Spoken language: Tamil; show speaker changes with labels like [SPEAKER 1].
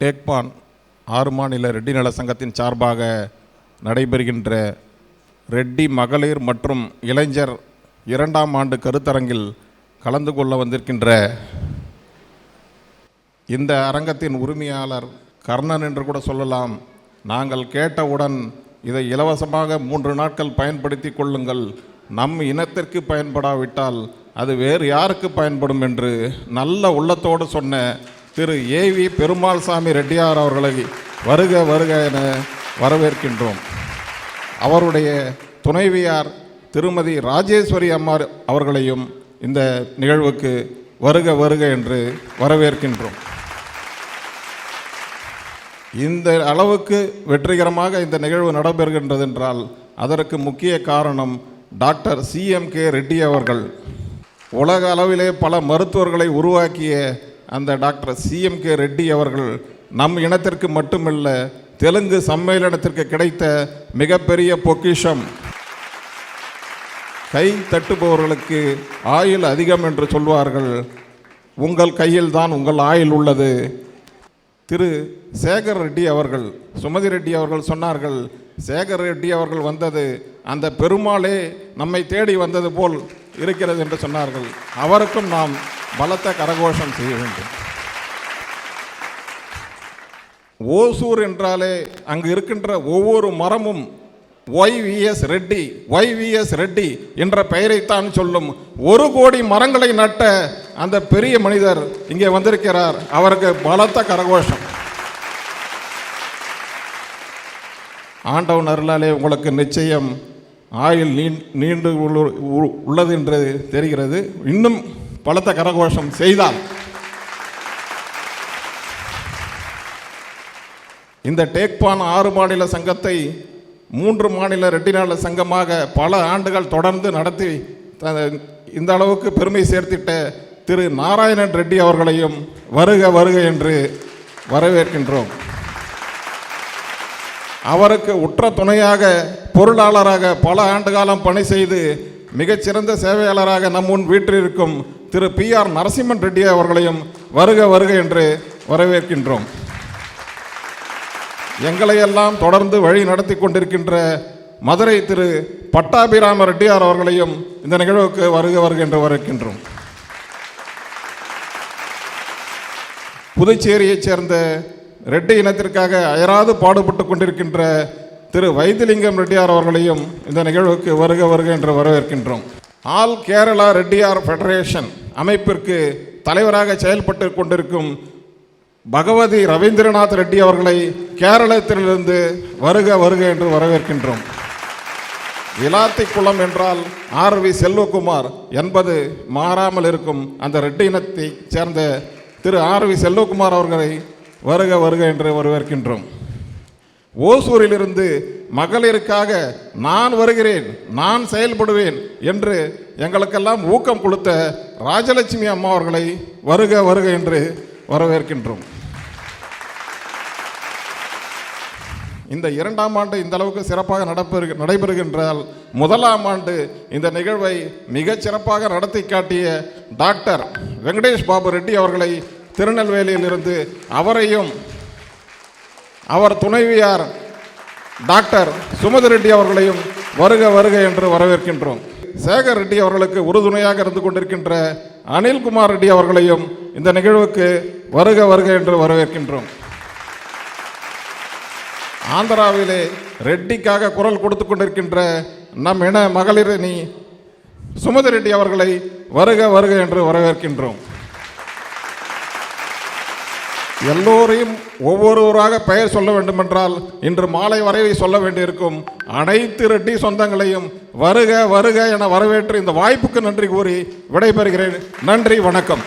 [SPEAKER 1] டேக்பான் 6 மாநில ரெட்டி நல சங்கத்தின் சார்பாக நடைபெறுகின்ற ரெட்டி மகளிர் மற்றும் இளைஞர் 2ஆம் ஆண்டு கருத்தரங்கில் கலந்து கொள்ள வந்திருக்கின்ற இந்த அரங்கத்தின் உரிமையாளர் கர்ணன் என்று கூட சொல்லலாம். நாங்கள் கேட்டவுடன் இதை இலவசமாக 3 நாட்கள் பயன்படுத்தி கொள்ளுங்கள், நம் இனத்திற்கு பயன்படாவிட்டால் அது வேறு யாருக்கு பயன்படும் என்று நல்ல உள்ளத்தோடு சொன்ன திரு ஏவி பெருமாள்சாமி ரெட்டியார் அவர்களை வருக வருக என வரவேற்கின்றோம். அவருடைய துணைவியார் திருமதி ராஜேஸ்வரி அம்மா அவர்களையும் இந்த நிகழ்வுக்கு வருக வருக என்று வரவேற்கின்றோம். இந்த அளவுக்கு வெற்றிகரமாக இந்த நிகழ்வு நடைபெறுகின்றது என்றால் அதற்கு முக்கிய காரணம் டாக்டர் CMK ரெட்டி அவர்கள். உலக அளவிலே பல மருத்துவர்களை உருவாக்கிய அந்த டாக்டர் CMK ரெட்டி அவர்கள் நம் இனத்திற்கு மட்டுமல்ல, தெலுங்கு சம்மேளனத்திற்கு கிடைத்த மிகப்பெரிய பொக்கிஷம். கை தட்டுபவர்களுக்கு ஆயுள் அதிகம் என்று சொல்வார்கள், உங்கள் கையில் தான் உங்கள் ஆயுள் உள்ளது. திரு சேகர் ரெட்டி அவர்கள், சுமதி ரெட்டி அவர்கள் சொன்னார்கள், சேகர் ரெட்டி அவர்கள் வந்தது அந்த பெருமாளே நம்மை தேடி வந்தது போல் இருக்கிறது என்று சொன்னார்கள். அவருக்கும் நாம் பலத்த கரகோஷம் செய்ய வேண்டும். ஓசூர் என்றாலே அங்கு இருக்கின்ற ஒவ்வொரு மரமும் YVS ரெட்டி என்ற பெயரைத்தான் சொல்லும். 1 கோடி மரங்களை நட்ட அந்த பெரிய மனிதர் இங்கே வந்திருக்கிறார். அவருக்கு பலத்த கரகோஷம். ஆண்டவன் அருளாலே உங்களுக்கு நிச்சயம் ஆயுள் நீண்டு உள்ளது என்று தெரிகிறது. இன்னும் பலத்த கரகோஷம் செய்தால் இந்த டேக்பான் 6 மாநில சங்கத்தை 3 மாநில ரெட்டி நல சங்கமாக பல ஆண்டுகள் தொடர்ந்து நடத்தி இந்த அளவுக்கு பெருமை சேர்த்திட்ட திரு நாராயணன் ரெட்டி அவர்களையும் வருக வருக என்று வரவேற்கின்றோம். அவருக்கு உற்ற துணையாக பொருளாளராக பல ஆண்டு காலம் பணி செய்து மிகச்சிறந்த சேவையாளராக நம் முன் வீற்றிருக்கும் திரு PR நரசிம்மன் ரெட்டி அவர்களையும் வருக வருக என்று வரவேற்கின்றோம். எங்களையெல்லாம் தொடர்ந்து வழி நடத்தி கொண்டிருக்கின்ற மதுரை திரு பட்டாபிராம ரெட்டியார் அவர்களையும் இந்த நிகழ்வுக்கு வருக வருக என்று வரவேற்கின்றோம். புதுச்சேரியைச் சேர்ந்த ரெட்டி இனத்திற்காக அயராது பாடுபட்டு கொண்டிருக்கின்ற திரு வைத்திலிங்கம் ரெட்டியார் அவர்களையும் இந்த நிகழ்வுக்கு வருக வருக என்று வரவேற்கின்றோம். ஆல் கேரளா ரெட்டியார் ஃபெடரேஷன் அமைப்பிற்கு தலைவராக செயல்பட்டு கொண்டிருக்கும் பகவதி ரவீந்திரநாத் ரெட்டி அவர்களை கேரளத்திலிருந்து வருக வருக என்று வரவேற்கின்றோம். விளாத்திக்குளம் என்றால் RV செல்வகுமார் என்பது மாறாமல் இருக்கும் அந்த ரெட்டி இனத்தை சேர்ந்த திரு RV செல்வகுமார் அவர்களை வருக வருக என்று வரவேற்கின்றோம். ஓசூரிலிருந்து மகளிருக்காக நான் வருகிறேன், நான் செயல்படுவேன் என்று எங்களுக்கெல்லாம் ஊக்கம் கொடுத்த ராஜலட்சுமி அம்மா அவர்களை வருக வருக என்று வரவேற்கின்றோம். இந்த 2ஆம் ஆண்டு இந்த அளவுக்கு சிறப்பாக நடைபெறுகின்றால் 1ஆம் ஆண்டு இந்த நிகழ்வை மிகச் சிறப்பாக நடத்தி காட்டிய டாக்டர் வெங்கடேஷ் பாபு ரெட்டி அவர்களை திருநெல்வேலியில் இருந்து அவரையும் அவர் துணைவியார் டாக்டர் சுமதி ரெட்டி அவர்களையும் வருக வருக என்று வரவேற்கின்றோம். சேகர் ரெட்டி அவர்களுக்கு உறுதுணையாக இருந்து கொண்டிருக்கின்ற அனில்குமார் ரெட்டி அவர்களையும் இந்த நிகழ்வுக்கு வருக வருக என்று வரவேற்கின்றோம். ஆந்திராவிலே ரெட்டிக்காக குரல் கொடுத்து கொண்டிருக்கின்ற நம் இன மகளிர் அணி சுமதி ரெட்டி அவர்களை வருக வருக என்று வரவேற்கின்றோம். எல்லோரையும் ஒவ்வொருவராக பெயர் சொல்ல வேண்டுமென்றால் இன்று மாலை வரை சொல்ல வேண்டியிருக்கும். அனைத்து ரெட்டி சொந்தங்களையும் வருக வருக என வரவேற்று இந்த வாய்ப்புக்கு நன்றி கூறி விடைபெறுகிறேன். நன்றி, வணக்கம்.